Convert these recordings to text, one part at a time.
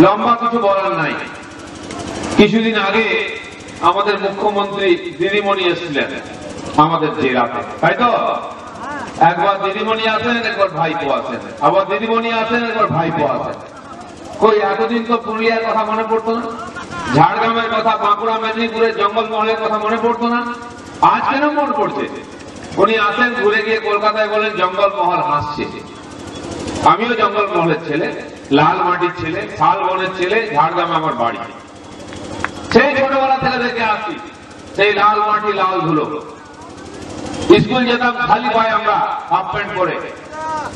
লম্বা কিছু বলার নাই। কিছুদিন আগে আমাদের মুখ্যমন্ত্রী দিদিমণি এসেছিলেন আমাদের জেলাতে, তাই তো? একবার দিদিমণি আসেন, একবার ভাইপো আসেন, আবার দিদিমণি আসেন, একবার ভাইপো আসেন। কই এতদিন তো পুরুলিয়ার কথা মনে পড়তো না, ঝাড়গ্রামের কথা, বাঁকুড়া মেদিনীপুরের জঙ্গলমহলের কথা মনে পড়তো না, আজ কেন মনে পড়ছে? উনি আসেন, ঘুরে গিয়ে কলকাতায় বলেন জঙ্গলমহল হাসছে। আমিও জঙ্গলমহলের ছেলে, লাল মাটির ছেলে, শালবনের ছেলে, ঝাড়গ্রামে আমার বাড়ি। সেই ছোটবেলা থেকে দেখে আসি সেই লাল মাটি, লাল ধুলো। স্কুল যেতাম খালি পায়ে আমরা, হাফ প্যান্ট পরে,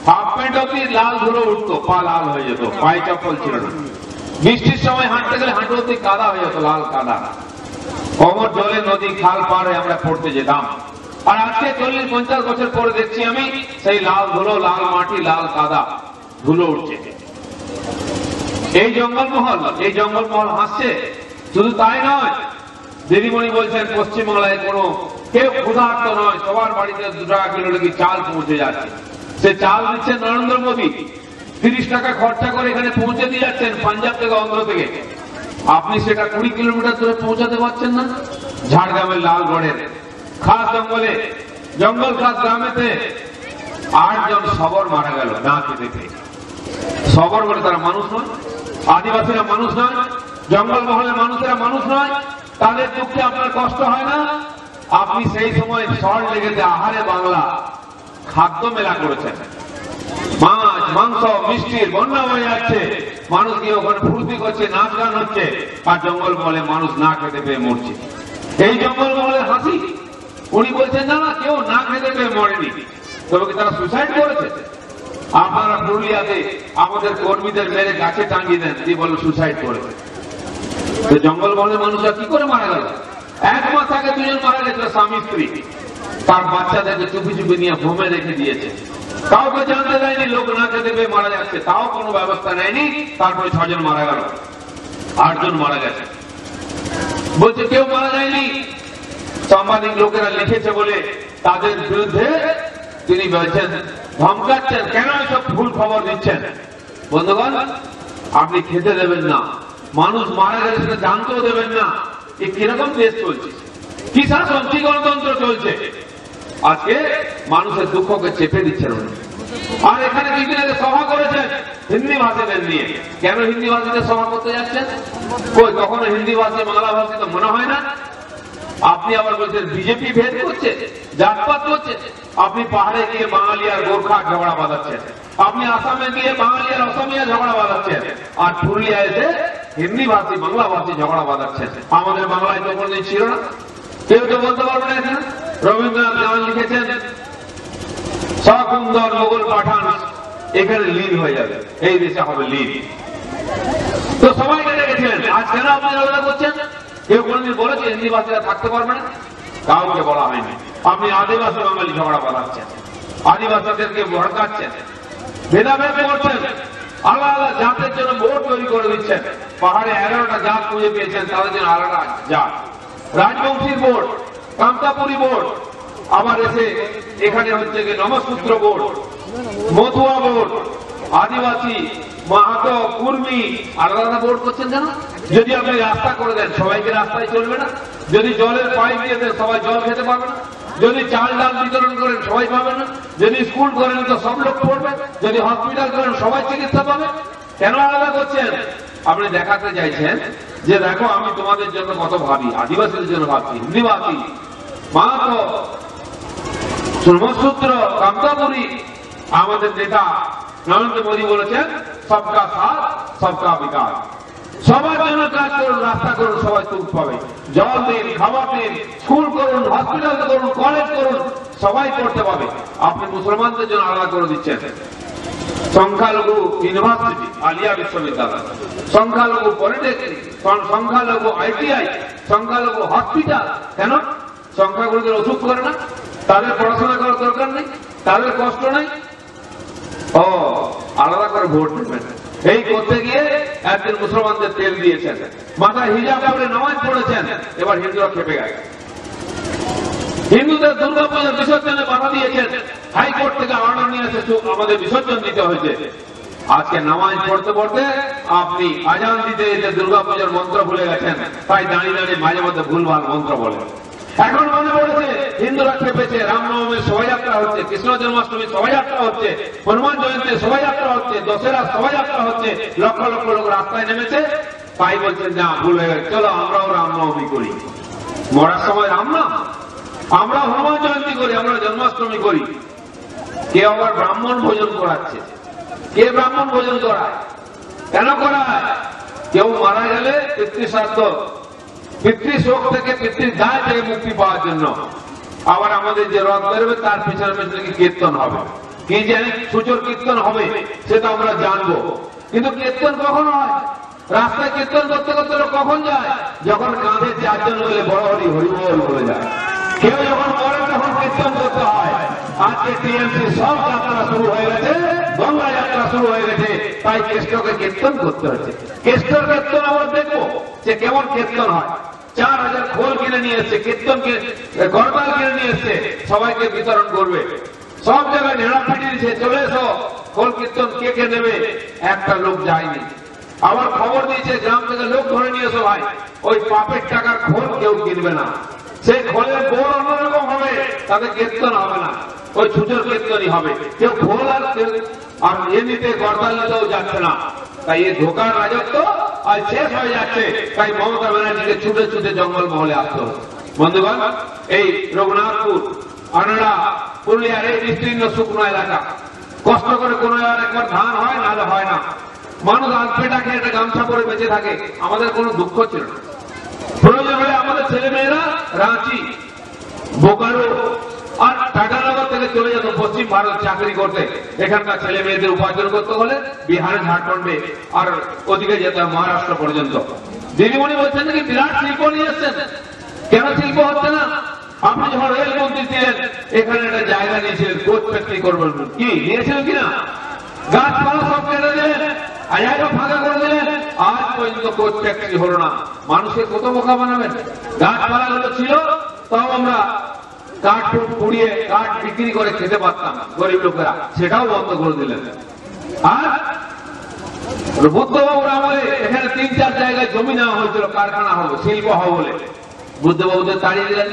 হাফ প্যান্ট অব্দি লাল ধুলো উঠতো, পা লাল হয়ে যেত, পায়ে চপ্পল ছিল না। বৃষ্টির সময় হাঁটতে গেলে হাঁটু অব্দি কাদা হয়ে যেত, লাল কাদা। কোমর জলে নদী খাল পার হয়ে আমরা পড়তে যেতাম। আর আজকে 40-50 বছর পরে দেখছি আমি সেই লাল ধুলো, লাল মাটি, লাল কাদা ধুলো উঠছে। এই জঙ্গলমহল হাসছে। শুধু তাই নয়, দিদিমণি বলছেন পশ্চিমবাংলায় কোনো কেউ ক্ষুধার্ত নয়, সবার বাড়িতে 2 টাকা কিলো নাকি চাল পৌঁছে যাচ্ছে। সে চাল দিচ্ছেন নরেন্দ্র মোদী, 30 টাকা খরচা করে এখানে পৌঁছে দিয়ে যাচ্ছেন পাঞ্জাব থেকে, অন্ধ্র থেকে। আপনি সেটা 20 কিলোমিটার দূরে পৌঁছাতে পারছেন না। ঝাড়গ্রামের লালগড়ের খাস জঙ্গলে, জঙ্গল খাস গ্রামেতে 8 জন শবর মারা গেল না খেতে পেয়ে। শবর বলে তারা মানুষ নয়, আদিবাসীরা মানুষ নয়, জঙ্গলমহলের মানুষেরা মানুষ নয়, তাদের দুঃখে আপনার কষ্ট হয় না? আপনি সেই সময় সল্ট লেগেতে আহারে বাংলা খাদ্য মেলা করেছেন, মাছ মাংস মিষ্টির বন্যা হয়ে যাচ্ছে, মানুষ গিয়ে ওখানে ফুর্তি করছে, নাচ গান হচ্ছে, আর জঙ্গলমহলে মানুষ না খেতে পেয়ে মরছে। এই জঙ্গলমহলের হাসি। উনি বলছেন না না, কেউ না খেতে পেয়ে মরেনি, তবে কি তারা সুইসাইড করেছে? আপনারা পুরুলিয়াতে আমাদের কর্মীদের মেরে গাছে টাঙিয়ে দেন, দিয়ে বলে সুইসাইড করেছে। জঙ্গলমহলের মানুষরা কি করে মারা গেল? 1 মাস আগে 2 জন মারা গেছিল, স্বামী স্ত্রী। তার বাচ্চাদেরকে চুপি চুপি নিয়ে হোমে রেখে দিয়েছে, কাউকে জানতে দেয়নি, লোক না খেতে পেয়ে মারা যাচ্ছে, তাও কোনো ব্যবস্থা নেয়নি। তারপরে 6 জন মারা গেল, 8 জন মারা গেছে। বলছে কেউ মারা যায়নি, সাংবাদিক লোকেরা লিখেছে বলে তাদের বিরুদ্ধে তিনি বলছেন, ধমকাচ্ছেন, কেন এসব ভুল খবর দিচ্ছেন? বন্ধুগণ, আপনি খেতে দেবেন না, মানুষ মারা গেলে সেটা জানতেও দেবেন না। এ কিরকম দেশ চলছে? কি শাসন, কি গণতন্ত্র চলছে? আজকে মানুষের দুঃখকে চেপে দিচ্ছেন উনি। আর এখানে কিছুদিন আগে সভা করেছেন হিন্দি ভাষীদের নিয়ে। কেন হিন্দি ভাষীদের সভা করতে যাচ্ছেন? কই কখনো হিন্দি ভাষী বাংলা ভাষী তো মনে হয় না। আপনি আবার বলছেন বিজেপি ভেদ করছে, জাতপাত করছে। আপনি পাহাড়ে গিয়ে বাঙালি আর গোর্খা ঝগড়া বাঁধাচ্ছেন, আপনি আসামে গিয়ে বাঙালি আর অসমিয়া ঝগড়া বাঁধাচ্ছেন, আর পুরুলিয়া এসে হিন্দি ভাষী বাংলা ভাষী ঝগড়া বাঁধাচ্ছেন। আমাদের বাংলায় তো কোনদিন ছিল না, কেউ তো বলতে পারবে না। এখানে রবীন্দ্রনাথ গান লিখেছেন, সকুন্দর মোগল পাঠান এখানে লীন হয়ে যাবে, এই দেশে হবে লীন। তো সবাইকে দেখেছিলেন, আজ কেন আপনি আলাদা করছেন? কেউ কোনদিন বলেছে হিন্দি ভাষীরা থাকতে পারবে না? কাউকে বলা হয়নি। আপনি আদিবাসী বাঙালি ঝগড়া বাঁধাচ্ছেন, আদিবাসীদেরকে ভড়কাচ্ছেন, ভেদাভেদ করছেন, আলাদা জাতের জন্য বোর্ড তৈরি করে দিচ্ছেন। পাহাড়ে 11টা জাত খুঁজে পেয়েছেন, তাদের জন্য আলাদা জাত, রাজবংশীর বোর্ড, কামতাপুরী বোর্ড, আবার এসে এখানে হচ্ছে যে নমসূত্র বোর্ড, মথুয়া বোর্ড, আদিবাসী, মাহাতো, কুর্মী, আলাদা আলাদা বোর্ড করছেন কেন? যদি আপনি রাস্তা করে দেন, সবাইকে রাস্তায় চলবে না? যদি জলের পাইপ দিয়ে দেন, সবাই জল খেতে পারবে না? যদি চাল ডাল বিতরণ করেন, সবাই পাবে না? যদি স্কুল করেন তো সব লোক পড়বে? যদি হসপিটাল করেন, সবাই চিকিৎসা পাবে? কেন আলাদা করছেন? আপনি দেখাতে চাইছেন যে দেখো আমি তোমাদের জন্য কত ভাবি, আদিবাসীদের জন্য ভাবছি, হিন্দিভাষী, মাহাতো, ব্রহ্মসূত্র, কামতাপুরী। আমাদের নেতা নরেন্দ্র মোদী বলেছেন সবকা সাথ সবকা বিকাশ, সবার জন্য কাজ করুন, রাস্তা করুন, সবাই সুখ পাবে, জল দিন, খাবার দিন, স্কুল করুন, হসপিটাল করুন, কলেজ করুন, সবাই করতে পাবে। আপনি মুসলমানদের জন্য আলাদা করে দিচ্ছেন। সংখ্যালঘু ইউনিভার্সিটি, আলিয়া বিশ্ববিদ্যালয়, সংখ্যালঘু পলিটেকনিক, সংখ্যালঘু ITI, সংখ্যালঘু হসপিটাল। কেন? সংখ্যাগুলোদের অসুখ করে না? তাদের পড়াশোনা করার দরকার নেই? তাদের কষ্ট নেই? ও আলাদা করে ভোট দেবেন। এই করতে গিয়ে একদিন মুসলমানদের তেল দিয়েছেন, মাথায় হিজাব পরে নামাজ পড়েছেন, এবার হিন্দুরা খেপে গেছে। হিন্দুদের দুর্গাপূজা বিসর্জনে বাধা দিয়েছেন, হাইকোর্ট থেকে অর্ডার নিয়ে এসে আমাদের বিসর্জন দিতে হয়েছে। আজকে নামাজ পড়তে পড়তে আপনি আজান দিতে দিতে দুর্গাপূজার মন্ত্র ভুলে গেছেন, তাই দাঁড়িয়ে দাঁড়িয়ে মাঝে মধ্যে ভুলভাল মন্ত্র বলেন। এখন মনে পড়েছে হিন্দুরা খেপেছে, রামনবমীর শোভাযাত্রা হচ্ছে, কৃষ্ণ জন্মাষ্টমীর শোভাযাত্রা হচ্ছে, হনুমান জয়ন্তীর শোভাযাত্রা হচ্ছে, দশেরা শোভাযাত্রা হচ্ছে, লক্ষ লক্ষ লোক রাস্তায় নেমেছে, তাই বলছেন না ভুল হয়ে গেছে, চলো আমরাও রামনবমী করি। মরার সময় রাম না, আমরা হনুমান জয়ন্তী করি, আমরা জন্মাষ্টমী করি। কে আবার ব্রাহ্মণ ভোজন করাচ্ছে, কে ব্রাহ্মণ ভোজন করায়, কেন করায়? কেউ মারা গেলে পিতৃশ্রাদ্ধ, পিতৃশোক থেকে পিতৃর দায় থেকে মুক্তি পাওয়ার জন্য। আবার আমাদের যে রথ বেরোবে তার পিছনে পিছনে কীর্তন হবে, কি জানি সুচর কীর্তন হবে সেটা আমরা জানবো। কিন্তু কীর্তন কখন হয়? রাস্তায় কীর্তন করতে করতে লোক কখন যায়? যখন কাঁধে চারজন মিলে বড় হরি হরিবল বলে যায়। কেউ যখন মরে তখন কীর্তন করতে হয়। আজকে টিএমসি সব যাত্রা শুরু হয়ে গেছে, গঙ্গা যাত্রা শুরু হয়ে গেছে, তাই কেষ্টকে কীর্তন করতে হচ্ছে। কেষ্টর কীর্তন আমরা দেখবো যে কেমন কীর্তন হয়। 4000 খোল কিনে নিয়ে এসছে, কীর্তনকে গরবাল কিনে নিয়ে এসছে, সবাইকে বিতরণ করবে। সব জায়গায় নেড়া পিটিয়ে দিচ্ছে, চলে এসো খোল কীর্তন কে কে নেবে। একটা লোক যায়নি। আবার খবর দিয়েছে গ্রাম থেকে লোক ধরে নিয়ে এসো ভাই, ওই পাপের টাকার খোল কেউ কিনবে না, সেই খোলের বোল অন্যরকম হবে, তাতে কীর্তন হবে না, ওই ছুচোর কীর্তনই হবে। কেউ খোল আর এমনিতে গরবাল নিতেও যাচ্ছে না। তাই এই ধোকার রাজত্ব আর শেষ হয়ে যাচ্ছে। তাই মমতা ব্যানার্জিকে ছুটে ছুটে জঙ্গল মহলে আসতে হবে। বন্ধুগণ, এই রঘুনাথপুর, আনোড়া, পুরুলিয়ার এই বিস্তীর্ণ শুকনো এলাকা, কষ্ট করে কোনো একবার ধান হয়, নাহলে হয় না। মানুষ আধপেটা খেয়ে একটা গামছা পরে বেঁচে থাকে, আমাদের কোনো দুঃখ ছিল না। প্রয়োজন হলে আমাদের ছেলে মেয়েরা রাঁচি, বোকারো আর টাটানগর থেকে চলে যেত পশ্চিম ভারত চাকরি করতে। এখানকার ছেলে মেয়েদের উপার্জন করতে হলে বিহারে, ঝাড়খণ্ডে আর ওদিকে যেত মহারাষ্ট্র পর্যন্ত। দিদিমণি বলছেন নাকি বিরাট শিল্প নিয়ে এসছেন, কেন শিল্প হচ্ছে না? আপনি যখন রেলমন্ত্রী ছিলেন এখানে একটা জায়গা নিয়েছিলেন, কোচ ফ্যাক্টরি করবেন, কি নিয়েছিলেন কিনা? গাছপালা সব কেটে দিলেন, জায়গা ফাঁকা করে দিলেন, আজ পর্যন্ত কোচ ফ্যাক্টরি হলো না। মানুষকে কত বোকা বানাবেন? গাছপালাগুলো ছিল, তাও আমরা কাঠ পুড়িয়ে কাঠ বিক্রি করে খেতে পারতাম গরিব লোকেরা, সেটাও বন্ধ করে দিলেন। আর বুদ্ধবাবুর আমলে এখানে 3-4 জায়গায় জমি নেওয়া হয়েছিল, কারখানা হবে, শিল্প হবে বলে। বুদ্ধবাবুদের তাড়িয়ে দিলেন।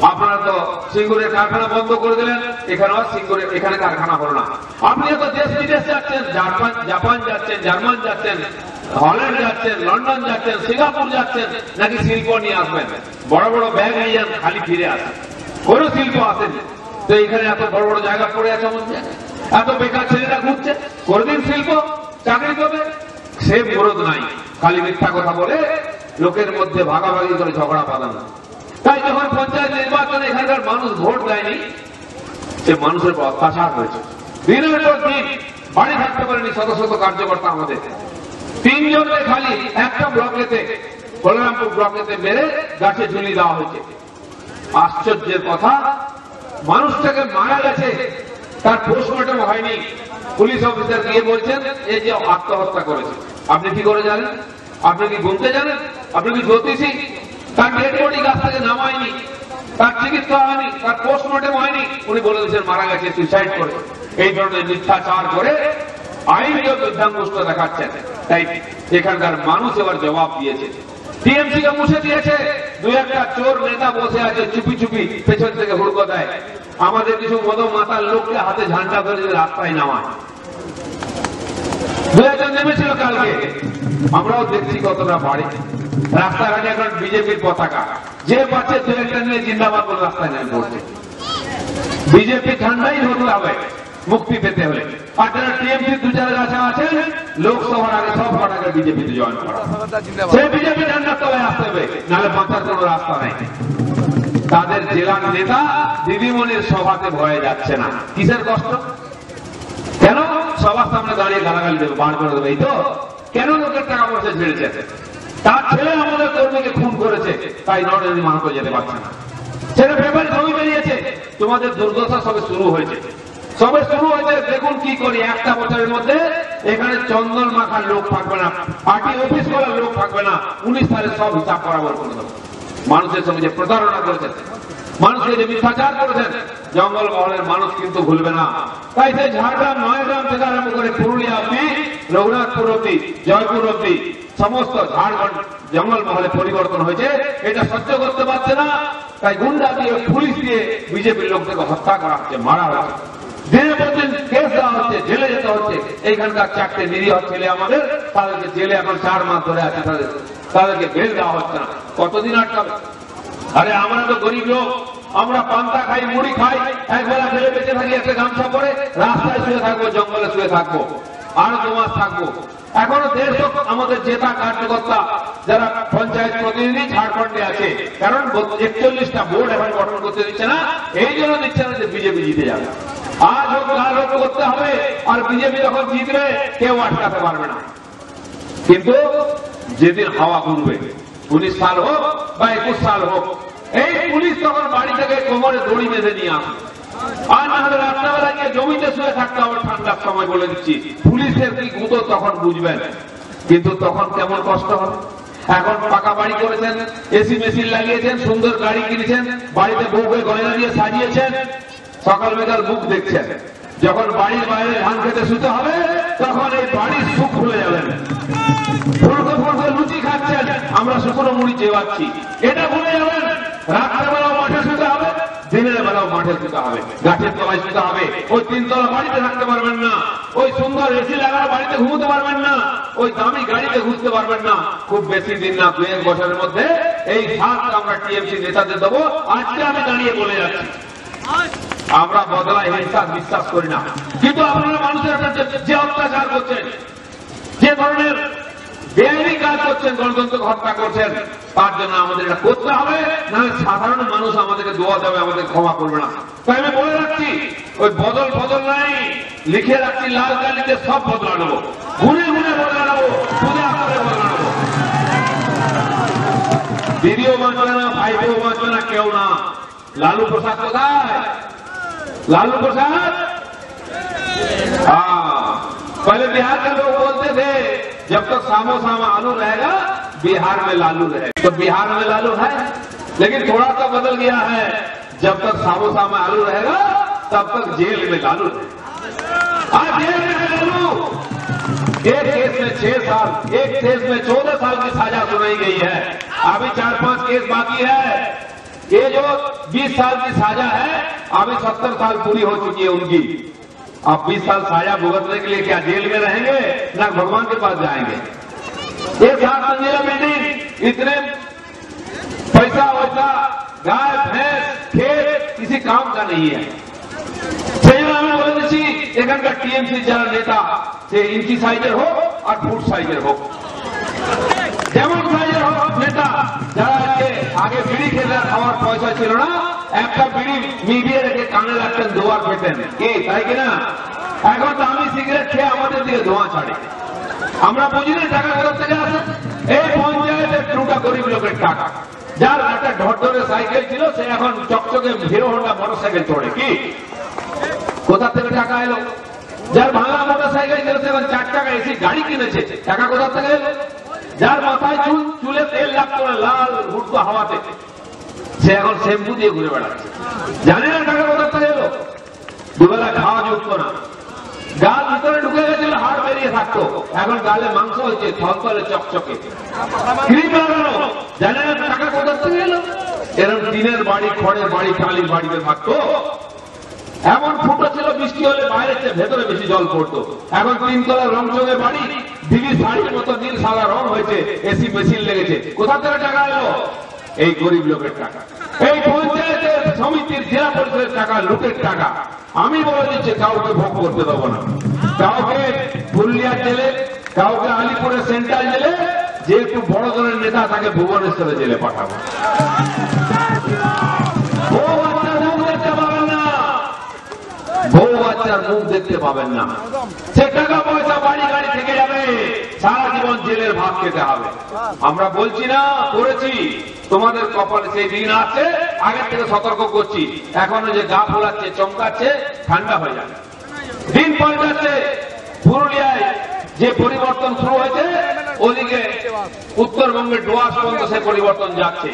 আপনারা তো সিঙ্গুরের কারখানা বন্ধ করে দিলেন, এখানেও সিঙ্গুরের এখানে কারখানা হলো না। আপনি তো দেশ বিদেশ যাচ্ছেন, জাপান যাচ্ছেন, জার্মান যাচ্ছেন, হল্যান্ড যাচ্ছেন, লন্ডন যাচ্ছেন, সিঙ্গাপুর যাচ্ছেন, নাকি শিল্প নিয়ে আসবেন। বড় বড় ব্যাগ নিয়ে যান, খালি ফিরে আসেন, কোন শিল্প আসেনি। তো এখানে এত বড় বড় জায়গা পড়ে আছে, এত বেকার ছেলেরা ঘুরছে, কোনদিন শিল্প চাকরি করবে? সে বিরোধ নাই, খালি মিথ্যা কথা বলে লোকের মধ্যে ভাগাভাগি করে ঝগড়া বাঁধানো। তাই যখন পঞ্চায়েত নির্বাচনে এখানকার মানুষ ভোট দেয়নি, সে মানুষের অত্যাচার হয়েছে। দিনের পর দিন বাড়ি থাকতে পারেনি শত শত কার্যকর্তা আমাদের। 3 জনকে খালি একটা ব্লকেতে, বলরামপুর ব্লকেতে মেরে গাছে ঝুলিয়ে দেওয়া হয়েছে। আশ্চর্যের কথা, মানুষটাকে মারা গেছে, তার পোস্টমর্টম হয়নি। পুলিশ অফিসার গিয়ে বলছেন এই যে আত্মহত্যা করেছে। আপনি কি করে জানেন? আপনি কি গুনতে জানেন? আপনি কি জ্যোতিষী? তার ডেড বডি গাছ থেকে নামায়নি, তার চিকিৎসা হয়নি, তার পোস্টমর্টম হয়নি, উনি বলে দিচ্ছেন মারা গেছে সুইসাইড করে। এই ধরনের মিথ্যাচার করে আইনীয় বৃদ্ধাঙ্গুষ্ঠ দেখাচ্ছেন। তাই এখানকার মানুষ এবার জবাব দিয়েছে, টিএমসি কে মুছে দিয়েছে। 2-1টা চোর নেতা বসে আছে, চুপি চুপি পেছন থেকে হুড়কো দেয়। আমাদের কিছু মদ মাতার লোককে হাতে ঝান্ডা ধরে রাস্তায় নামায়। 2-1জন নেমেছিল কালকে, আমরাও দেখছি কতটা বাড়ি। রাস্তাঘাটে এখন বিজেপির পতাকা, যে পাচ্ছে 2-1টা নিয়ে জিন্দাবাদ বলে রাস্তায় নেমে পড়ছে। বিজেপি ঠান্ডাই হতে হবে মুক্তি পেতে হলে। আর যারা টিএমসি 2-4 গাছা আছেন, লোকসভার আগে সব কটাকে বিজেপিতে জয়েন করা, সেই বিজেপি ঝান্ডার তলায় আসতে হবে, নাহলে বাঁচার কোন রাস্তা নেই। তাদের জেলার নেতা দিদিমণির সভাতে ভয়ে যাচ্ছে না। কিসের কষ্ট? কেন? সবার সামনে দাঁড়িয়ে গালাগালি দেবে, বাড় করে দেবে, এই তো। কেন লোকের টাকা পয়সা ছেড়েছে? তার ছেলে আমাদের কর্মীকে খুন করেছে, তাই নরেন্দ্র মাহাতো যেতে পারছে না। ছেলে পেপারে ছবি বেরিয়েছে। তোমাদের দুর্দশা সবে শুরু হয়েছে, সবে শুরু হয়েছে। দেখুন কি করি, 1টা বছরের মধ্যে এখানে চন্দন মাখার লোক থাকবে না, পার্টি অফিস করার লোক থাকবে না। 19 সালে সব হিসাব বরাবর করে দেবো। মানুষের সঙ্গে যে প্রতারণা করেছে, মানুষকে যে মিথ্যাচার করেছেন জঙ্গল মহলের মানুষ কিন্তু ভুলবে না। তাই সে ঝাড়গ্রাম নয়গ্রাম থেকে আরম্ভ করে পুরুলিয়া অব্দি, রঘুনাথপুর অব্দি, জয়পুর অব্দি সমস্ত ঝাড়খণ্ড জঙ্গল মহলে পরিবর্তন হয়েছে। এটা সহ্য করতে পারছে না, তাই গুন্ডা দিয়ে পুলিশ দিয়ে বিজেপির লোকদেরকে হত্যা করা হচ্ছে, মারা হচ্ছে, দিনের পর দিন কেস দেওয়া হচ্ছে, জেলে যেতে হচ্ছে। এইখানকার 4টে নিরীহ ছেলে আমাদের, তাদেরকে জেলে এখন 4 মাস ধরে আছে, তাদেরকে বেল দেওয়া হচ্ছে না। কতদিন আটকাবে? আরে আমরা তো গরিব লোক, আমরা পান্তা খাই, মুড়ি খাই, একবেলা ফেলে বেঁচে থাকি, একটা গামছা পরে রাস্তায় শুয়ে থাকবো, জঙ্গলে শুয়ে থাকবো, আরো 2 মাস থাকবো। এখনো 150 আমাদের জেতা কার্যকর্তা যারা পঞ্চায়েত প্রতিনিধি ঝাড়খণ্ডে আছে, কারণ 41টা বোর্ড এখন গঠন করতে দিচ্ছে না, এই জন্য দিচ্ছে না যে বিজেপি জিতে যাবে। আজ হোক কাল হোক করতে হবে, আর বিজেপি যখন জিতবে কেউ আটকাতে পারবে না। কিন্তু যেদিন হাওয়া ঘুরবে, 19 সাল হোক বা 21 সাল হোক, এই পুলিশ তখন বাড়ি থেকে কোমরে দড়ি বেঁধে নিয়ে আসবে। আর না হলে রাত্রেবেলা গিয়ে জমিতে শুয়ে থাকতে হবে ঠান্ডার সময়, বলে দিচ্ছি। পুলিশের কি গুঁতো তখন বুঝবেন, কিন্তু তখন কেমন কষ্ট হবে। এখন পাকা বাড়ি করেছেন, এসি মেশিন লাগিয়েছেন, সুন্দর গাড়ি কিনেছেন, বাড়িতে বউকে গয়না দিয়ে সাজিয়েছেন, সকাল বিকাল মুখ দেখছেন। যখন বাড়ির বাইরে ধান খেতে শুতে হবে, তখন এই বাড়ির সুখ ভুলে যাবেন। ফুলকে ফুলকে লুচি খাচ্ছেন, আমরা শুকনো মুড়ি চেবাচ্ছি, এটা ভুলে যাবেন। রাত্রেবেলাও মাঠে শুতে হবে, দিনের বেলাও মাঠে শুতে হবে, গাছের তলায় শুতে হবে। ওই 3 তলা বাড়িতে থাকতে পারবেন না, ওই সুন্দর এসি লাগানো বাড়িতে ঘুমোতে পারবেন না, ওই দামি গাড়িতে ঘুরতে পারবেন না। খুব বেশি দিন না, 2-1 বছরের মধ্যে এই সাথ আমরা টিএমসি নেতাদের দেবো। আজকে আমি দাঁড়িয়ে বলে যাচ্ছি, আমরা বদলায় হিংসার বিশ্বাস করি না। কিন্তু আপনারা মানুষের যে অত্যাচার করছেন, যে ধরনের বেআইনি কাজ করছেন, গণতন্ত্রকে হত্যা করছেন, তার জন্য আমাদের এটা করতে হবে, নাহলে সাধারণ মানুষ আমাদেরকে দোয়া দেবে, আমাদের ক্ষমা করবে না। তাই আমি বলে রাখছি, ওই বদল নাই, লিখে রাখছি লাল কালিতে সব বদলা নেবো, গুনে গুনে বদলা নেবো, পূজা করে বদলা নেবো। দিদিও বাঁচবে না, ভাইকেও বাঁচবে না, কেউ না। लालू प्रसाद कोথায়? लालू प्रसाद पहले बिहार के लोग बोलते थे जब तक सामो सामा आलू रहेगा बिहार में लालू रहेगा। तो बिहार में लालू है, लेकिन थोड़ा सा बदल गया है, जब तक सामो सामा आलू रहेगा तब तक जेल में लालू रहेगा। आज जेल में है लालू। एक केस में 6 साल, एक केस में 14 साल की सजा सुनाई गई है। अभी 4-5 केस बाकी है। ये जो 20 साल की सजा है, अभी 70 साल पूरी हो चुकी है उनकी। अब 20 साल सजा भुगतने के लिए क्या जेल में रहेंगे, ना भगवान के पास जाएंगे। ये 7 मंजिला बिल्डिंग, इतने पैसा वैसा, गाय भैंस खेत किसी काम का नहीं है। এখানকার টিএমসি যারা নেতা, সে ইঞ্চি সাইজের হোক আর ফুট সাইজের হোক, যেমন সাইজের হোক নেতা, যারা আগে বিড়ি খেলে খাওয়ার পয়সা ছিল না, একটা বিড়ি মিলিয়ে রেখে কানে রাখতেন, ধোয়া পেতেন, কি তাই কিনা? এখন দামি সিগারেট খেয়ে আমাদের দিকে ধোঁয়া ছাড়ে। আমরা বুঝি না টাকা কোথা থেকে আসে। এই পঞ্চায়েতের টুটা গরিব লোকের টাকা। যার একটা ঢরঢরে সাইকেল ছিল, সে এখন চকচকে হিরো হোন্ডা মোটর সাইকেল চড়ে, কি কোথা থেকে টাকা এলো? যার ভাঙা মোটর সাইকেল ছিল, সে এখন 4 টাকা এসি গাড়ি কিনেছে, টাকা কোথা থেকে এলো? যার মাথায় চুলে তেল লাগতো না, লাল ঘুরতো হাওয়াতে, সে এখন শ্যাম্পু দিয়ে ঘুরে বেড়াচ্ছে। জানে না টাকা কোথা থেকে এলো? দুবেলা খাওয়া যুক্ত না, গাল ভিতরে ঢুকে গেছিল, হাড় বেরিয়ে থাকতো, এখন গালে মাংস হয়েছে, থলথলে চকচকে, ক্রিম লাগানো। জানে না টাকা কোথা থেকে এলো? এরকম টিনের বাড়ি, খড়ের বাড়ি, টালির বাড়িতে থাকতো। এমন ফুটো ছিল, বৃষ্টি হলে বাইরের চেয়ে ভেতরে বেশি জল পড়তো। এখন 3 তলা রংচঙে বাড়ি, দিদি শাড়ির মতো নীল সাদা রং হয়েছে, এসি মেশিন লেগেছে। কোথা থেকে টাকা এলো? এই গরিব লোকের টাকা, এই পঞ্চায়েতের সমিতির জেলা পরিষদের টাকা, লোকের টাকা। আমি বলে দিচ্ছি, কাউকে ভোগ করতে দেবো না। কাউকে পুরুলিয়া জেলে, কাউকে আলিপুরের সেন্ট্রাল জেলে, যে একটু বড় ধরনের নেতা তাকে ভুবনেশ্বরে জেলে পাঠাবো। বউ বাচ্চার মুখ দেখতে পাবেন না, সে টাকা পয়সা বাড়ি গাড়ি থেকে যাবে, সারা জীবন জেলের ভাত খেতে হবে। আমরা বলছি না, করেছি, তোমাদের কপালে সেই দিন আছে, আগের থেকে সতর্ক করছি। এখনো যে গা ফোলাচ্ছে, চমকাচ্ছে, ঠান্ডা হয়ে যাবে, দিন পাল্টাচ্ছে। পুরুলিয়ায় যে পরিবর্তন শুরু হয়েছে, ওদিকে উত্তরবঙ্গের ডোয়াস পর্যন্ত সে পরিবর্তন যাচ্ছে।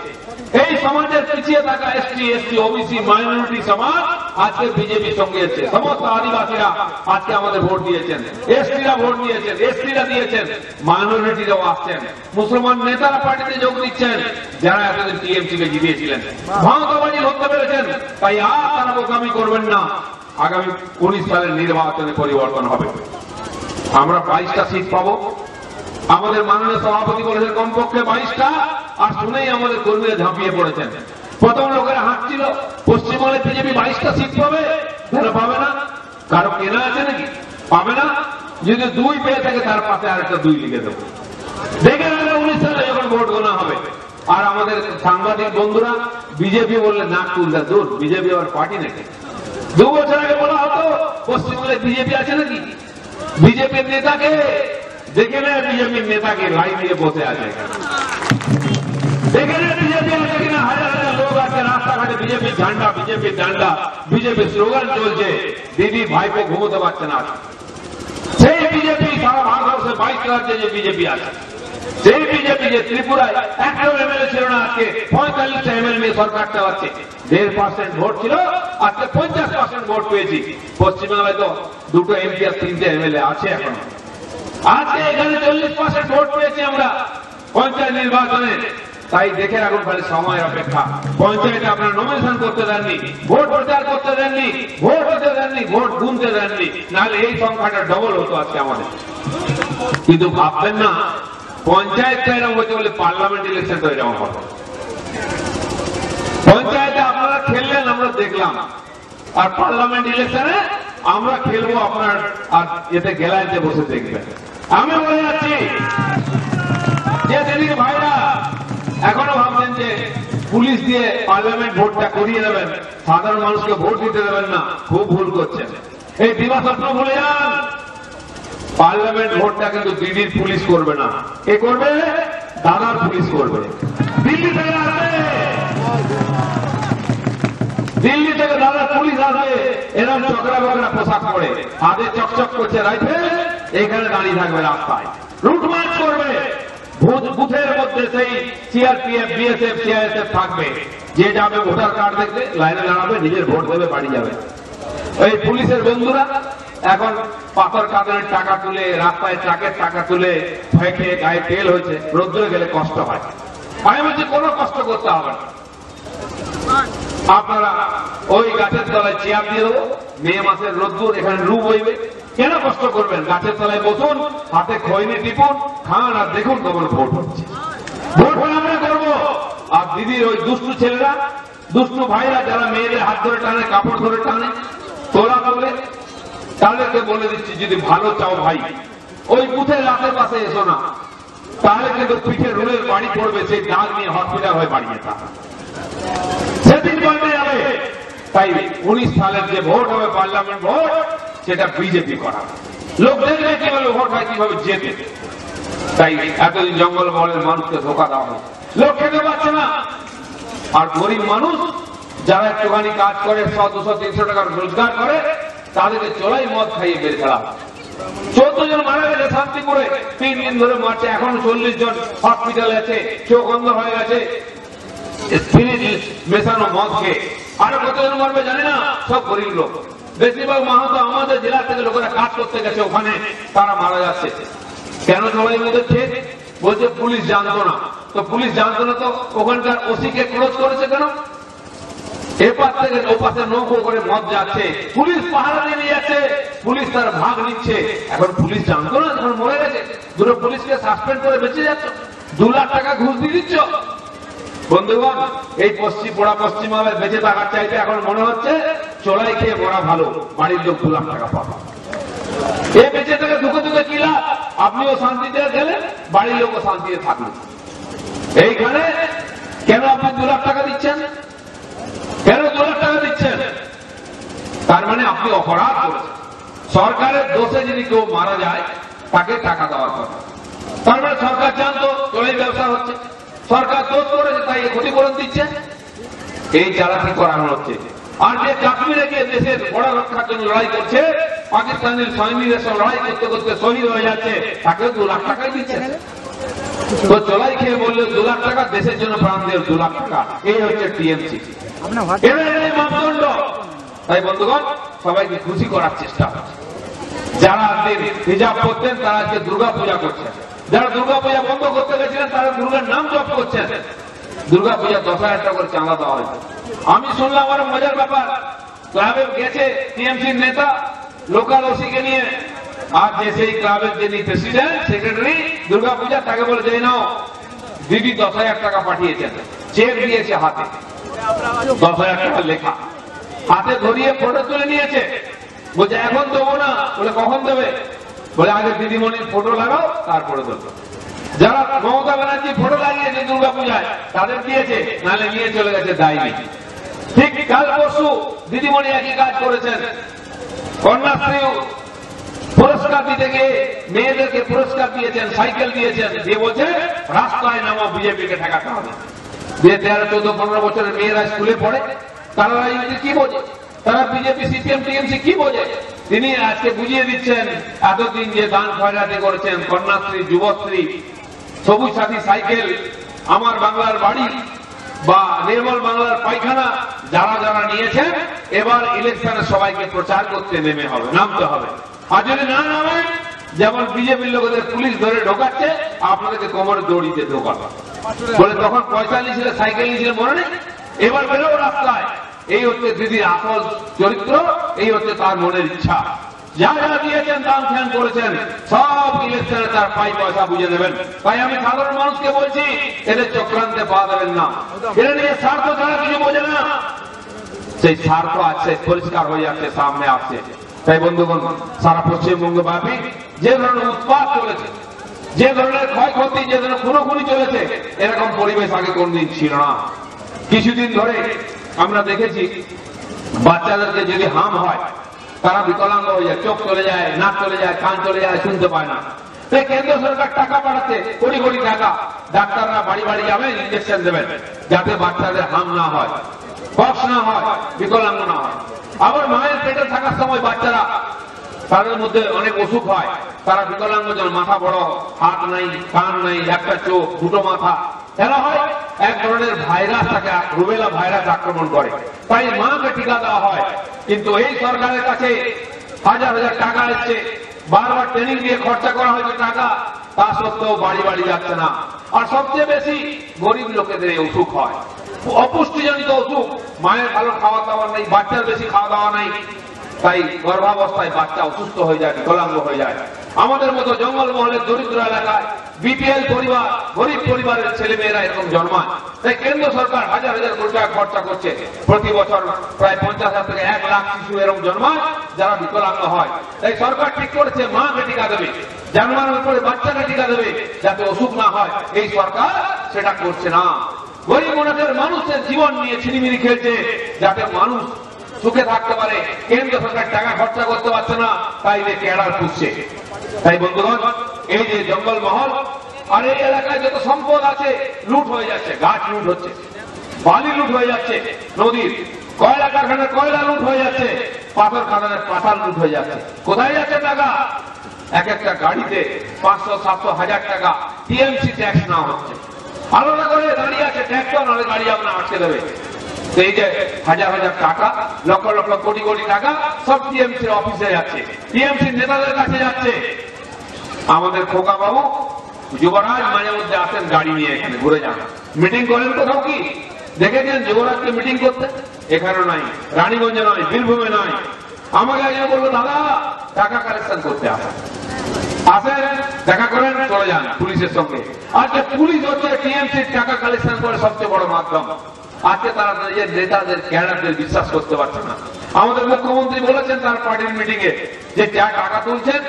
এই সমাজের পিছিয়ে থাকা এসটি, এসসি, ওবিসি, মাইনরিটি সমাজ আজকে বিজেপির সঙ্গে এসছে। সমস্ত আদিবাসীরা আজকে আমাদের ভোট দিয়েছেন, এসটিরা ভোট দিয়েছেন, এসটিরা দিয়েছেন, মাইনরিটিরাও আসছেন, মুসলমান নেতারা পার্টিতে যোগ দিচ্ছেন যারা এতদিন টিএমসিকে জিতিয়েছিলেন। ভাঙতাবাজি ধরতে পেরেছেন, তাই আর তারা বোকামি করবেন না। আগামী 19 সালের নির্বাচনে পরিবর্তন হবে। আমরা 22টা সিট পাবো। আমাদের মাননীয় সভাপতি বলেছেন কমপক্ষে 22টা, আর শুনেই আমাদের কর্মীরা ঝাঁপিয়ে পড়েছেন। প্রথম লোকেরা হাঁটছিল পশ্চিমবঙ্গে বিজেপি 22টা সিট পাবে, কেন পাবে না? কারো কেনা আছে নাকি? পাবে না। যদি 2 পেয়ে থাকে তার পাশে আরেকটা 2 লিখে দেবো। দেখে নেবে 19 সালে যখন ভোট গোনা হবে। আর আমাদের সাংবাদিক বন্ধুরা বিজেপি বললে নাক তুলতে, দূর, বিজেপি আবার পার্টি নাকি? 2 বছর আগে বলা হতো পশ্চিমবঙ্গে বিজেপি আছে নাকি? বিজেপির নেতাকে দেখে নেয়, বিজেপির নেতাকে লাইন দিয়ে বসে আছে, দেখে নেয় বিজেপি আছে কিনা। হাজার হাজার লোক আছে রাস্তাঘাটে, বিজেপির ঝান্ডা, বিজেপির ডান্ডা, বিজেপির স্লোগান চলছে। দিদি ভাইপো ঘুমোতে পারছে না। সেই বিজেপি সারা ভারতবর্ষে 22 রাজ্যে যে বিজেপি আছে, সেই বিজেপি যে ত্রিপুরায় একটাও এমএলএ ছিল না, আজকে 45টা এমএলএ নিয়ে সরকার চালাচ্ছে। 1.5% ভোট ছিল, আজকে 50% ভোট পেয়েছি। পশ্চিমবাংলায় তো 2টো এমপি আর 3টে এমএলএ আছে এখন। আজকে এখানে 40% ভোট পেয়েছি আমরা পঞ্চায়েত নির্বাচনে। তাই দেখে রাখুন, খালি সময়ের অপেক্ষা। পঞ্চায়েতে আপনারা নমিনেশন করতে দেননি, ভোট প্রচার করতে দেননি, ভোট হতে দেননি, ভোট গুনতে দেননি, নাহলে এই সংখ্যাটা ডবল হতো আজকে আমাদের। কিন্তু ভাববেন না পঞ্চায়েতটা এরকম হচ্ছে বলে পার্লামেন্ট ইলেকশনটা এরকম হবে। পঞ্চায়েতে আপনারা খেললেন, আমরা দেখলাম, আর পার্লামেন্ট ইলেকশনে আমরা খেলবো আপনার, আর এতে গ্যালারিতে বসে দেখবেন। আমি বলে যাচ্ছি যে দিদির ভাইরা এখনো ভাবছেন যে পুলিশ দিয়ে পার্লামেন্ট ভোটটা করিয়ে দেবেন, সাধারণ মানুষকে ভোট দিতে দেবেন না, খুব ভুল করছেন। এই দিবা স্বপ্ন ভুলে যান। পার্লামেন্ট ভোটটা কিন্তু দিদির পুলিশ করবে না, কে করবে? দাদার পুলিশ করবে। দিল্লি থেকে আসবে, দিল্লি থেকে দাদার পুলিশ আসবে, এরকম চকরা বকরা পোশাক পরে, হাতে চকচক করছে রাইফেল, এখানে দাঁড়িয়ে থাকবে রাস্তায়, রুট মার্চ করবে। বুথের মধ্যে সেই সিআরপিএফ, বিএসএফ, সিআইএসএফ থাকবে। যে যাবে ভোটার কার্ড দেখবে, লাইনে দাঁড়াবে, নিজের ভোট দেবে, বাড়ি যাবে। এই পুলিশের বন্ধুরা এখন পাথর কাঁদনের টাকা তুলে, রাস্তায় ট্রাকের টাকা তুলে ফেঁকে, গায়ে তেল হয়েছে, রোদ্রে গেলে কষ্ট হয়। আমি বলছি কোনো কষ্ট করতে হবে না, আপনারা ওই গাছের তলায় চেয়ার দিয়ে দেবো, মে মাসের রোদ্দুর, এখানে রু বইবে, কেন কষ্ট করবেন? গাছের তলায় বসুন, হাতে খৈনি টিপুন, খান, আর দেখুন তখন ভোট হচ্ছে। ভোট আমরা করবো। আর দিদির ওই দুষ্টু ছেলেরা, দুষ্টু ভাইরা যারা মেয়েদের হাত ধরে টানে, কাপড় ধরে টানে, তোলা তোলে, তাদেরকে বলে দিচ্ছি, যদি ভালো চাও ভাই, ওই বুথের রাতের পাশে এসো না, তাহলে কিন্তু পিঠে রুলের বাড়ি পড়বে, সেই দাগ নিয়ে হসপিটাল হয়ে বাড়িয়ে থাকে, সেদিন পাল্টে যাবে। তাই 19 সালের যে ভোট হবে পার্লামেন্ট ভোট, সেটা বিজেপি করা। লোক দেখবে কিভাবে ভোট হয়, কিভাবে জেতে। তাই এতদিন জঙ্গল মহলের মানুষকে ধোকা দেওয়া হয়, লোক খেতে পাচ্ছে না। আর গরিব মানুষ যারা একটুখানি কাজ করে, 100, 200, 300 টাকার রোজগার করে, তাদেরকে চোলাই মদ খাইয়ে বের ফেলা। 14 জন মারা গেছে শান্তিপুরে, 3 দিন ধরে মারছে, এখন 40 জন হসপিটালে আছে, চোখ অন্ধ হয়ে গেছে মেশানো মদ খেয়ে। আরো কতজন মারবে জানি না, সব গরিব লোক। বেশিরভাগ মাহাতো আমাদের জেলা থেকে লোকেরা কাজ করতে গেছে ওখানে, তারা মারা যাচ্ছে। কেন সবাই মধ্যে? বলছে পুলিশ জানতো না। তো পুলিশ জানতো না তো ওখানকার ওসিকে ক্লোজ করেছে কেন? এপার থেকে ওপাশে নৌকো করে মদ যাচ্ছে, পুলিশ পাহারা দিয়ে যাচ্ছে, পুলিশ তার ভাগ নিচ্ছে। এখন পুলিশ জানতো না, যখন মরে গেছে, দুটো পুলিশকে সাসপেন্ড করে বেঁচে যাচ্ছ, 2 লাখ টাকা ঘুষ দিয়ে দিচ্ছ। বন্ধুগণ, এই পশ্চিমবাংলায় বেঁচে থাকার চাইতে এখন মনে হচ্ছে চোলাই খেয়ে মরা ভালো, বাড়ির লোক 2 লাখ টাকা পাবে। এ বেঁচে থেকে দুঃখে দুঃখে কি লাভ? আপনিও শান্তিতে গেলেন, বাড়ির লোকও শান্তিতে থাকলেন। এইখানে কেন আপনি 2 লাখ টাকা দিচ্ছেন? কেন 2 লাখ টাকা দিচ্ছেন? তার মানে আপনি অপরাধ করেছেন। সরকারের দোষে যদি কেউ মারা যায়, তাকে টাকা দেওয়ার কথা। তার মানে সরকার জানতো চোলাই ব্যবসা হচ্ছে, সরকার দোষ করেছে, তাই ক্ষতিপূরণ দিচ্ছে। এই চালাকি করানো হচ্ছে। আর যে কাশ্মীরে গিয়ে দেশের বড় রক্ষার জন্য লড়াই করছে, পাকিস্তানের সৈনিকদের সঙ্গে লড়াই করতে করতে শহীদ হয়ে যাচ্ছে, তাকেও 2 লাখ টাকাই দিচ্ছে। তো চোলাই খেয়ে বললো 2 লাখ টাকা, দেশের জন্য প্রাণ দিয়ে 2 লাখ টাকা। এই হচ্ছে টিএমসি, এটাই মাপদণ্ড। তাই বন্ধুগণ, সবাইকে খুশি করার চেষ্টা হচ্ছে। যারা হিজাব করতেন তারা আজকে দুর্গা পূজা করছেন, যারা দুর্গা পূজা বন্ধ করতে গেছিলেন তারা দুর্গার নাম জপ করছেন। দুর্গা পূজা 10,000 টাকা করে চাঁদা দেওয়া হয়েছে। আমি শুনলাম আমার মজার ব্যাপার, ক্লাবে গেছে টিএমসির নেতা লোকাল ওসিকে নিয়ে, আর যে সেই ক্লাবের যিনি প্রেসিডেন্ট সেক্রেটারি দুর্গা পূজা, তাকে বলে যে নাও দিদি 10,000 টাকা পাঠিয়েছেন, চেক দিয়েছে হাতে 10,000 টাকা লেখা, হাতে ধরিয়ে ফটো তুলে নিয়েছে। বলছে এখন দেবো না। বলে কখন দেবে? বলে আগে দিদিমণির ফটো লাগাও তারপরে দেবো। যারা মমতা ব্যানার্জি ফটো লাগিয়েছে দুর্গা পূজায় তাদের দিয়েছে, নাহলে নিয়ে চলে গেছে দায়ী। ঠিক কাল পরশু দিদিমণি একই কাজ করেছেন, কন্যাশ্রী পুরস্কার দিতে গিয়ে মেয়েদেরকে পুরস্কার দিয়েছেন, সাইকেল দিয়েছেন, দিয়ে বলছে রাস্তায় নামা বিজেপিকে ঠেকাতে হবে। দিয়ে 13, 14, 15 বছরের মেয়েরা স্কুলে পড়ে, তারা রাজনীতি কি বোঝে, তারা বিজেপি সিপিএম টিএমসি কি বোঝে? তিনি আজকে বুঝিয়ে দিচ্ছেন এতদিন যে দান খয়রাতি করেছেন, কন্যাশ্রী, যুবশ্রী, সবুজ সাথী সাইকেল, আমার বাংলার বাড়ি বা নির্মল বাংলার পায়খানা যারা যারা নিয়েছেন, এবার ইলেকশনে সবাইকে প্রচার করতে নামতে হবে। আর যদি না নামেন, যেমন বিজেপির লোকেদের পুলিশ ধরে ঢোকাচ্ছে, আপনাদেরকে কোমরে দড়িতে ঢোকাবে বলে, তখন পয়সা নিয়েছিল, সাইকেল নিয়েছিল, মনে নেই? এবার বেরো রাস্তায়। এই হচ্ছে দিদির আসল চরিত্র, এই হচ্ছে তার মনের ইচ্ছা। যা যা দিয়েছেন, দান ধ্যান করেছেন, সব ইলেকশনে তার পয়সা বুঝে নেবেন। তাই আমি সাধারণ মানুষকে বলছি, এদের চক্রান্তে পা দেবেন না। এরা নিয়ে স্বার্থ ছাড়া কিছু বোঝে না। সেই স্বার্থ আছে, পরিষ্কার হয়ে যাচ্ছে, সামনে আসছে। তাই বন্ধুগণ, সারা পশ্চিমবঙ্গ ব্যাপী যে ধরনের উৎপাত চলেছে, যে ধরনের ক্ষয়ক্ষতি, যে ধরনের খুনোখুনি চলেছে, এরকম পরিবেশ আগে কোনদিন ছিল না। কিছুদিন ধরে আমরা দেখেছি বাচ্চাদেরকে যদি হাম হয়, তারা বিকলাঙ্গ হয়ে যায়, চোখ চলে যায়, নাক চলে যায়, কান চলে যায়, শুনতে পায় না। তাই কেন্দ্র সরকার টাকা পাঠাচ্ছে, কোটি কোটি টাকা, ডাক্তাররা বাড়ি বাড়ি যাবেন, ইঞ্জেকশন দেবেন, যাতে বাচ্চাদের হাম না হয়, পক্স না হয়, বিকলাঙ্গ না হয়। আবার মায়ের পেটে থাকার সময় বাচ্চারা, তাদের মধ্যে অনেক অসুখ হয়, তারা বিকলাঙ্গ, যেন মাথা বড়, হাত নাই, কান নাই, একটা চোখ, দুটো মাথা, কেন হয়? এক ধরনের ভাইরাস থাকে, রুবেলা ভাইরাস আক্রমণ করে, তাই মাকে টিকা দেওয়া হয়। কিন্তু এই সরকারের কাছে হাজার হাজার টাকা এসছে, বারবার ট্রেনিং দিয়ে খরচা করা হয়েছে টাকা, তা সত্ত্বেও বাড়ি বাড়ি যাচ্ছে না। আর সবচেয়ে বেশি গরিব লোকেদের এই অসুখ হয়, অপুষ্টিজনিত অসুখ। মায়ের ভালো খাওয়া দাওয়া নেই, বাচ্চার বেশি খাওয়া দাওয়া নেই, তাই গর্ভাবস্থায় বাচ্চা অসুস্থ হয়ে যায়, বিকলাঙ্গ হয়ে যায়। আমাদের মতো জঙ্গলমহলের দরিদ্র এলাকায় বিপিএল পরিবার, গরিব পরিবারের ছেলে মেয়েরা এরকম জন্মায়। তাই কেন্দ্র সরকার হাজার হাজার কোটি টাকা খরচা করছে, প্রতি বছর প্রায় 50,000 থেকে 1 লাখ শিশু এরকম জন্মায় যারা বিকলাঙ্গ হয়। তাই সরকার ঠিক করেছে মাকে টিকা দেবে, জন্মানোর পরে বাচ্চাকে টিকা দেবে, যাতে অসুখ না হয়। এই সরকার সেটা করছে না। গরিব অনাথের মানুষের জীবন নিয়ে ছিনিমিনি খেলছে, যাতে মানুষ সুখে থাকতে পারে। কেন্দ্র সরকার টাকা খরচা করতে পারছে না, তাই ক্যাডার পুষছে। তাই বন্ধুগণ, এই যে জঙ্গলমহল আর এই এলাকায় যত সম্পদ আছে লুট হয়ে যাচ্ছে, গাছ লুট হচ্ছে, বালি লুট হয়ে যাচ্ছে, নদীর কয়লা কারখানার কয়লা লুট হয়ে যাচ্ছে, পাথর খাদানের পাথর লুট হয়ে যাচ্ছে। কোথায় যাচ্ছে টাকা? এক একটা গাড়িতে 500, 700, 1000 টাকা টিএমসি ট্যাক্স নেওয়া হচ্ছে। আলাদা করে দাঁড়িয়ে আছে ট্যাক্স, নাহলে গাড়ি আপনার আটকে দেবে। এই যে হাজার হাজার টাকা, লক্ষ লক্ষ কোটি কোটি টাকা সব টিএমসির অফিসে যাচ্ছে, টিএমসির নেতাদের কাছে যাচ্ছে। আমাদের খোকা বাবু যুবরাজ মাঝে মধ্যে আসেন গাড়ি নিয়ে, এখানে ঘুরে যান, মিটিং করেন। কোথাও কি দেখেছেন যুবরাজকে মিটিং করতে? এখানে নাই, রানীগঞ্জে নয়, বীরভূমে নয়। আমাকে একজন বললো, দাদা টাকা কালেকশন করতে আসেন, দেখা করেন, চলে যান পুলিশের সঙ্গে। আজকে পুলিশ হচ্ছে টিএমসির টাকা কালেকশন করে সবচেয়ে বড় মাধ্যম। আজকে তারা নিজের নেতাদের, ক্যাডারদের বিশ্বাস করতে পারছে না। আমাদের মুখ্যমন্ত্রী বলেছেন তার পার্টির মিটিং এ যে যা টাকা তুলছেন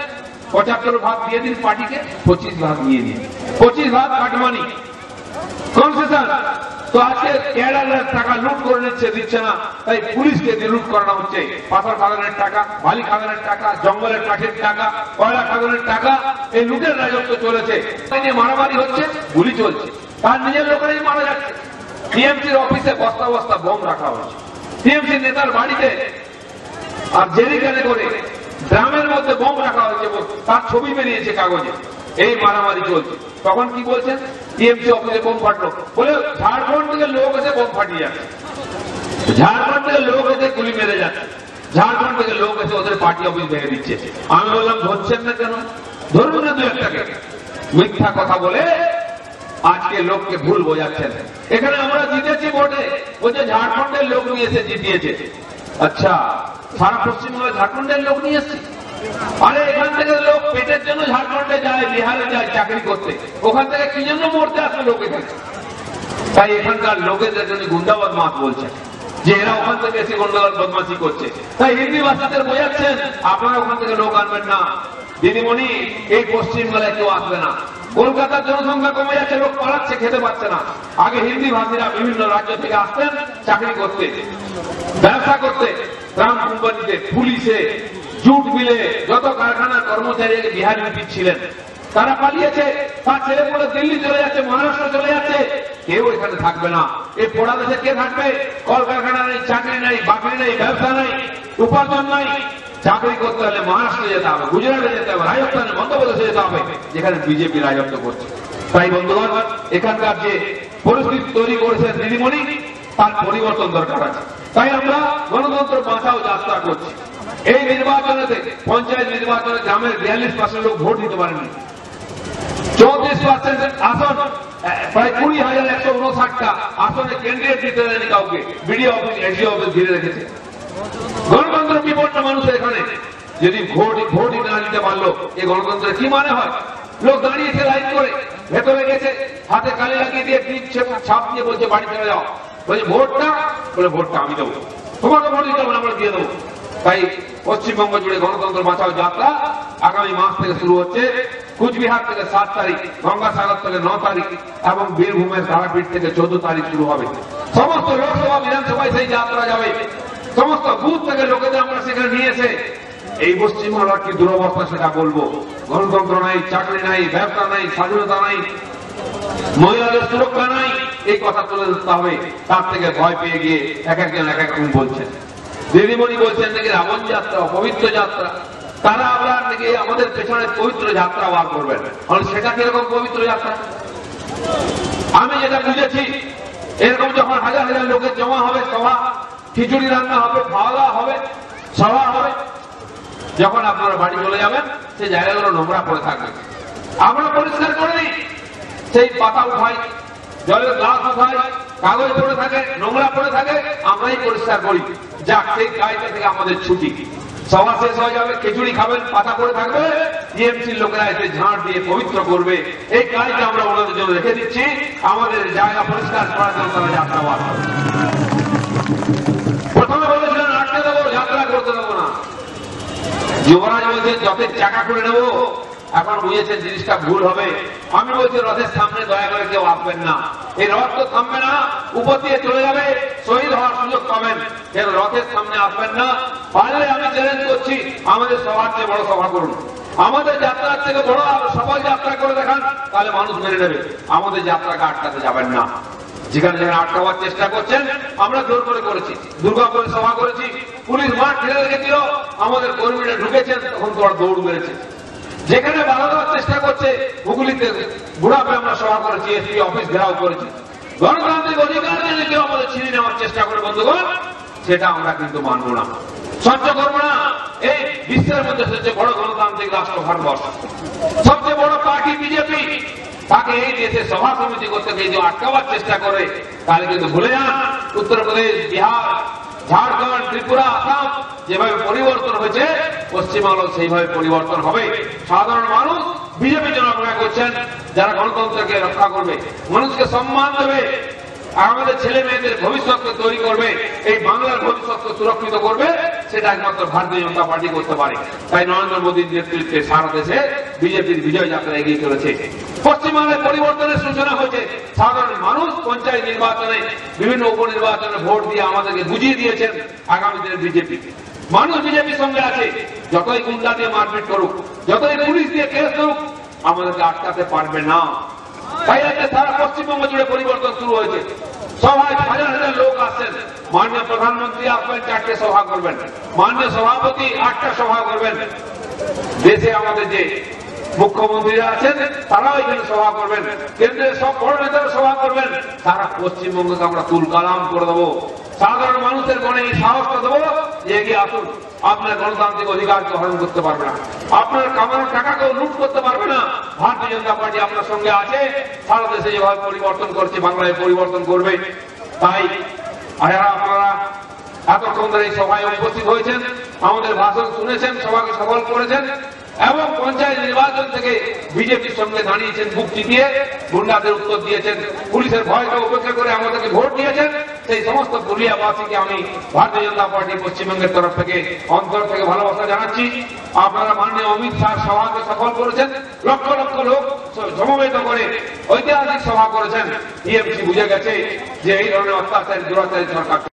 75 দিয়ে দিন পার্টিকে, 25 দিয়ে দিন, 25 কাটমানি কনসেশন। তো আজকে ক্যাডারের টাকা লুট করে নিচ্ছে, দিচ্ছে না, তাই পুলিশকে লুট করানো হচ্ছে। পাথর খাদানের টাকা, বালি খাদানের টাকা, জঙ্গলের কাঠের টাকা, কয়লা খাদানের টাকা, এই লুটের রাজত্ব চলেছে। মারামারি হচ্ছে, গুলি চলছে, তার নিজের লোকেরাই মারা যাচ্ছে। টিএমসির অফিসে বস্তা বস্তা বোম রাখা হয়েছে, টিএমসি নেতার বাড়িতে আর জেরিকানে করে ড্রামের মধ্যে বোম রাখা হয়েছে, তার ছবি বেরিয়েছে কাগজে। এই মারামারি চলছে। তখন কি বলছেন, টিএমসি অফিসে বোম ফাটলো, বলে ঝাড়খণ্ড থেকে লোক এসে বোম ফাটিয়ে যাচ্ছে, ঝাড়খণ্ড থেকে লোক এসে গুলি মেরে যাচ্ছে, ঝাড়খণ্ড থেকে লোক এসে ওদের পার্টি অফিস ভেঙে দিচ্ছে। আমি বললাম ধরছেন না কেন, ধরুন না দু একটাকে। মিথ্যা কথা বলে আজকে লোককে ভুল বোঝাচ্ছেন। এখানে আমরা জিতেছি ভোটে, বলছে ঝাড়খণ্ডের লোক নিয়ে এসে জিতিয়েছে। আচ্ছা, সারা পশ্চিমবঙ্গে ঝাড়খণ্ডের লোক নিয়ে এসছে? আরে এখান থেকে লোক পেটের জন্য ঝাড়খণ্ডে যায়, বিহারে যায় চাকরি করতে, ওখান থেকে কি জন্য মরতে আসে লোক এখানে? তাই এখানকার লোকেদের জন্য গুন্ডা বদমাশ বলছে যে এরা ওখান থেকে এসে গুন্ডা বদমাশি করছে। তাই হিন্দি ভাষাদের বোঝাচ্ছেন আপনারা ওখান থেকে লোক আনবেন না। দিদিমণি, এই পশ্চিমবাংলায় কেউ আসবে না। কলকাতার জনসংখ্যা কমে যাচ্ছে, লোক পালাচ্ছে, খেতে পাচ্ছে না। আগে হিন্দি ভাষীরা বিভিন্ন রাজ্য থেকে আসতেন চাকরি করতে, ব্যবসা করতে, গ্রাম কোম্পানিতে, পুলিশে, জুট মিলে, যত কারখানার কর্মচারী বিহার ইউপি ছিলেন তারা পালিয়েছে। তার ছেলে পড়ে দিল্লি চলে যাচ্ছে, মহারাষ্ট্র চলে যাচ্ছে, কেউ এখানে থাকবে না। এই পোড়া দেশে কে থাকবে? কলকারখানা নেই, চাকরি নেই, বাকরি নেই, ব্যবসা নেই, উপার্জন নাই। চাকরি করতে হলে মহারাষ্ট্রে যেতে হবে, গুজরাটে যেতে হবে, রাজস্থানে, মধ্যপ্রদেশে যেতে হবে, যেখানে বিজেপি রাজত্ব করছে। তাই বন্ধুগণ, এখানকার যে পরিস্থিতি তৈরি করেছেন দিদিমণি, তার পরিবর্তন দরকার আছে। তাই আমরা গণতন্ত্র বাঁচাও যাত্রা করছি। এই নির্বাচনেতে, পঞ্চায়েত নির্বাচনে গ্রামের 42% লোক ভোট দিতে পারেনি। 34% আসন, প্রায় 20,159টা আসনে ক্যান্ডিডেট দিতে দেয়নি কাউকে, বিডিও অফিস, এসডিও অফিস ঘিরে রেখেছে। গণতন্ত্র বিপন্ন মানুষ এখানে যদি ভোটই না দিতে পারলো, এই গণতন্ত্রের কি মানে হয়? লোক দাঁড়িয়েছে লাইন করে, ভেতরে গেছে, হাতে কালি লাগিয়ে দিয়ে ছাপ দিয়ে বলছে বাড়ি চলে যাও। বলছে ভোটটা, বলে ভোটটা আমি দেবো, তোমাকে ভোট দিতে হবে, আমরা দিয়ে দেবো। তাই পশ্চিমবঙ্গ জুড়ে গণতন্ত্র বাঁচাও যাত্রা আগামী মাস থেকে শুরু হচ্ছে। কুচবিহার থেকে 7 তারিখ, গঙ্গাসাগর থেকে 9 তারিখ এবং বীরভূমের তারাপীঠ থেকে 14 তারিখ শুরু হবে। সমস্ত লোকসভা, বিধানসভায় সেই যাত্রা যাবে। সমস্ত বুথ থেকে লোকেদের আমরা সেখানে নিয়ে এসে এই পশ্চিমবাংলার কি দুরবস্থা সেটা বলবো। গণতন্ত্র নাই, চাকরি নাই, ব্যবসা নাই, স্বাধীনতা নাই, মহিলাদের সুরক্ষা নাই, এই কথা তুলে ধরতে হবে। তার থেকে ভয় পেয়ে গিয়ে এক একজন এক এক রকম বলছেন। দিদিমণি বলছেন নাকি রাবণ যাত্রা, পবিত্র যাত্রা, তারা আবার নাকি আমাদের পেছনে পবিত্র যাত্রা বার করবেন। সেটা কিরকম পবিত্র যাত্রা? আমি যেটা বুঝেছি, এরকম যখন হাজার হাজার লোকের জমা হবে, সভা, খিচুড়ি রান্না হবে, খাওয়া দাওয়া হবে, সভা হবে, যখন আপনারা বাড়ি চলে যাবেন সেই জায়গাগুলো নোংরা পড়ে থাকবে। আমরা পরিষ্কার করে দিই, সেই পাতা উঠাই, জলের গ্লাস উঠাই, কাগজ পড়ে থাকে, নোংরা পড়ে থাকে, আমরাই পরিষ্কার করি। যাক, সেই কাজটা থেকে আমাদের ছুটি। সভা শেষ হয়ে যাবে, খিচুড়ি খাবেন, পাতা পড়ে থাকবে, টিএমসির লোকেরা এসে ঝাঁট দিয়ে পবিত্র করবে। এই কাজটা আমরা ওনাদের জন্য রেখে দিচ্ছি। আমাদের জায়গা পরিষ্কার করার জন্য তারা যাত্রা বার করবে। প্রথমে বলেছিলেন আটকে দেবো, যাত্রা করতে দেবো না। যুবরাজ বলছেন যতের চাকা করে নেবো, এখন বুঝেছেন জিনিসটা ভুল হবে। আমি বলছি রথের সামনে দয়া করে কেউ আসবেন না। এই রথ তো থামবে না, উপর দিয়ে চলে যাবে, শহীদ হওয়ার সুযোগ পাবেন, কেন রথের সামনে আসবেন না। পারলে আমি চ্যালেঞ্জ করছি, আমাদের সবার চেয়ে বড় সভা করুন। আমাদের যাত্রার থেকে বড় সবাই যাত্রা করে দেখান, তাহলে মানুষ মেনে নেবে। আমাদের যাত্রাকে আটকাতে যাবেন না। যেখানে যেখানে আটকাবার চেষ্টা করছেন আমরা জোর করে করেছি, দুর্গাপুরে সভা করেছি, পুলিশ মাঠ ঘিরে রেখেছিল, আমাদের কর্মীরা ঢুকেছেন, তখন তো আর দৌড় মেরেছে। যেখানে বাধা দেওয়ার চেষ্টা করছে, হুগলিতে বুড়াপে আমরা সভা করেছি, এসপি অফিস ঘেরাও করেছি। গণতান্ত্রিক অধিকার যদি কেউ আমাদের ছিনিয়ে নেওয়ার চেষ্টা করে বন্ধুগণ, সেটা আমরা কিন্তু মানব না, সহ্য করবো না। এই বিশ্বের মধ্যে সবচেয়ে বড় গণতান্ত্রিক রাষ্ট্র ভারতবর্ষ, সবচেয়ে বড় পার্টি বিজেপি, তাকে এই দেশে সভা সমিতি করতে গিয়ে যদি আটকাবার চেষ্টা করে, তাহলে কিন্তু ভুলে যান উত্তরপ্রদেশ, বিহার, ঝাড়খণ্ড, ত্রিপুরা, আসাম যেভাবে পরিবর্তন হয়েছে, পশ্চিমবঙ্গ সেইভাবে পরিবর্তন হবে। সাধারণ মানুষ বিজেপির জন্য অপেক্ষা করছেন, যারা গণতন্ত্রকে রক্ষা করবে, মানুষকে সম্মান দেবে, আমাদের ছেলে মেয়েদের ভবিষ্যৎকে তৈরি করবে, এই বাংলার ভবিষ্যৎকে সুরক্ষিত করবে, সেটা একমাত্র ভারতীয় জনতা পার্টি করতে পারে। তাই নরেন্দ্র মোদীর নেতৃত্বে সারা দেশে বিজেপির বিজয় যাত্রা এগিয়ে চলেছে। পশ্চিমবাংলায় পরিবর্তনের সূচনা হয়েছে। সাধারণ মানুষ পঞ্চায়েত নির্বাচনে, বিভিন্ন উপনির্বাচনে ভোট দিয়ে আমাদেরকে বুঝিয়ে দিয়েছেন আগামী দিনে বিজেপি। মানুষ বিজেপির সঙ্গে আছে, যতই গুন্ডা দিয়ে মারপিট করুক, যতই পুলিশ দিয়ে কেস করুক, আমাদেরকে আটকাতে পারবে না। তাই আজকে সারা পশ্চিমবঙ্গ জুড়ে পরিবর্তন শুরু হয়েছে। সভায় হাজার হাজার লোক আসছেন, মাননীয় প্রধানমন্ত্রী আসবেন, 4টে সভা করবেন, মাননীয় সভাপতি 8টা সভা করবেন। দেশে আমাদের যে মুখ্যমন্ত্রীরা আছেন তারাও এখানে সভা করবেন, কেন্দ্রের সব বড় নেতারা সভা করবেন, তারা পশ্চিমবঙ্গকে আমরা তুলকালাম করে দেবো। সাধারণ মানুষের মনে এই সাহসটা দেবো যে এগিয়ে আসুন, আপনার গণতান্ত্রিক অধিকারকে হরণ করতে পারবে না, আপনার কামানোর টাকাকেও লুট করতে পারবে না। ভারতীয় জনতা পার্টি আপনার সঙ্গে আছে, সারা দেশে যেভাবে পরিবর্তন করছে বাংলায় পরিবর্তন করবে। তাই আপনারা এতক্ষণ ধরে এই সভায় উপস্থিত হয়েছেন, আমাদের ভাষণ শুনেছেন, সভাকে সফল করেছেন এবং পঞ্চায়েত নির্বাচন থেকে বিজেপির সঙ্গে দাঁড়িয়েছেন বুক চিপিয়ে, গুন্ডাদের উত্তর দিয়েছেন, পুলিশের ভয়কে উপেক্ষা করে আমাদেরকে ভোট দিয়েছেন। সেই সমস্ত পুরুলিয়াবাসীকে আমি ভারতীয় জনতা পার্টি পশ্চিমবঙ্গের তরফ থেকে অন্তর থেকে ভালোবাসা জানাচ্ছি। আপনারা মাননীয় অমিত শাহ সভাকে সফল করেছেন, লক্ষ লক্ষ লোক সমবেত করে ঐতিহাসিক সভা করেছেন। টিএমসি বুঝে গেছে যে এই ধরনের অত্যাচার দুরাচারী সরকার